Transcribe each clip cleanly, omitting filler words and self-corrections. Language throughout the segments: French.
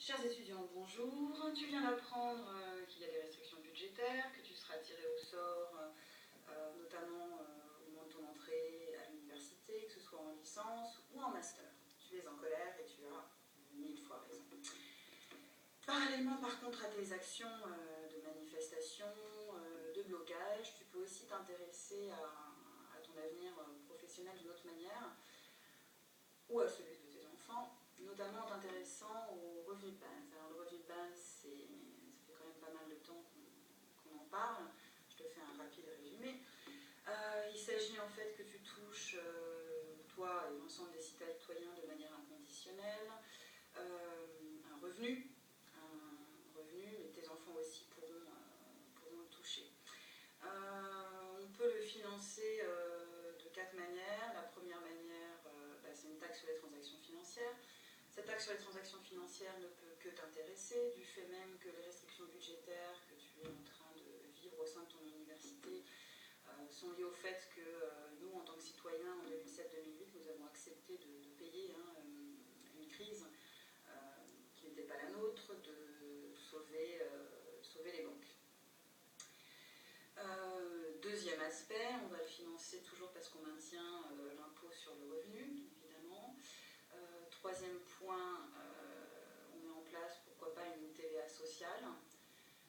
Chers étudiants, bonjour. Tu viens d'apprendre qu'il y a des restrictions budgétaires, que tu seras tiré au sort, notamment au moment de ton entrée à l'université, que ce soit en licence ou en master. Tu es en colère et tu as 1000 fois raison. Parallèlement, par contre, à tes actions de manifestation, de blocage, tu peux aussi t'intéresser à ton avenir professionnel d'une autre manière, ou à celui de tes enfants, notamment en t'intéressant au revenu de base. Alors le revenu de base, ça fait quand même pas mal de temps qu'on en parle. Je te fais un rapide résumé. Il s'agit en fait que tu touches, toi et l'ensemble des citoyens de manière inconditionnelle, un revenu, mais tes enfants aussi pourront le toucher. On peut le financer de 4 manières. La première manière, c'est une taxe sur les transactions financières. Cette taxe sur les transactions financières ne peut que t'intéresser, du fait même que les restrictions budgétaires que tu es en train de vivre au sein de ton université sont liées au fait que nous, en tant que citoyens, en 2007-2008, nous avons accepté de payer une crise qui n'était pas la nôtre, de sauver les banques. Deuxième aspect, on va le financer toujours parce qu'on maintient l'impôt sur le revenu, évidemment. Troisième point, on met en place, pourquoi pas, une TVA sociale.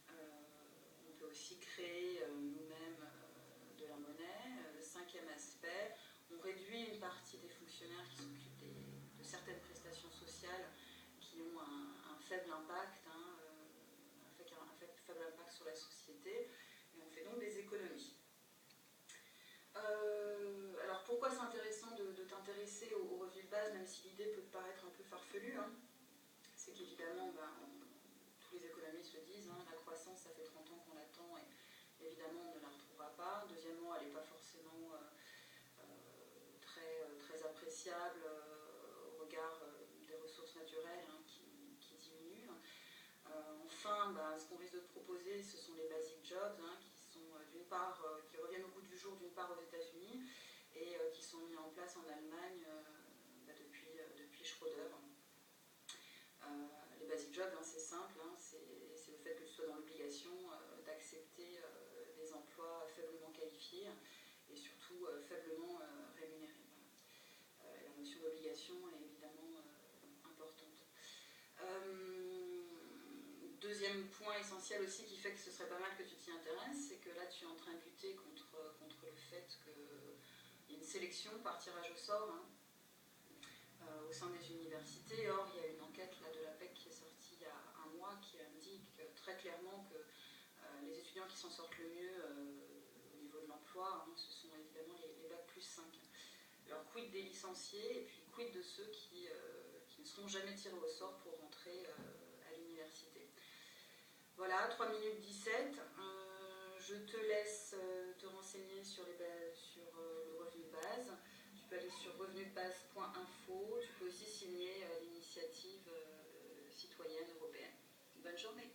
On peut aussi créer nous-mêmes de la monnaie. Cinquième aspect, on réduit une partie des fonctionnaires qui s'occupent de certaines prestations sociales qui ont un faible impact, un faible impact sur la société, et on fait donc des économies. Alors pourquoi c'est intéressant de t'intéresser au revenu de base, même si l'idée peut te paraître un peu farfelue, c'est qu'évidemment, tous les économistes le disent, la croissance, ça fait 30 ans qu'on l'attend, et évidemment, on ne la retrouvera pas. Deuxièmement, elle n'est pas forcément très appréciable au regard des ressources naturelles qui diminuent. Enfin, ce qu'on risque de te proposer, ce sont les basic jobs, qui sont d'une part, qui reviennent au goût du jour d'une part aux États-Unis et qui sont mis en place en Allemagne depuis Schröder. Les basic jobs, c'est simple, c'est le fait que tu sois dans l'obligation d'accepter des emplois faiblement qualifiés et surtout faiblement rémunérés. La notion d'obligation est évidemment importante. Deuxième point essentiel aussi qui fait que ce serait pas mal que tu t'y intéresses, c'est que là tu es en train de lutter contre le fait qu'il y ait une sélection par tirage au sort au sein des universités. Or, il y a une enquête là, de l'APEC qui est sortie il y a un mois qui indique très clairement que les étudiants qui s'en sortent le mieux au niveau de l'emploi, ce sont évidemment les bac plus 5. Alors, quid des licenciés et puis quid de ceux qui ne seront jamais tirés au sort pour rentrer à l'université. Voilà, 3 minutes 17. Je te laisse te renseigner sur le revenu de base. Tu peux aller sur revenudebase.info. Tu peux aussi signer l'initiative citoyenne européenne. Bonne journée.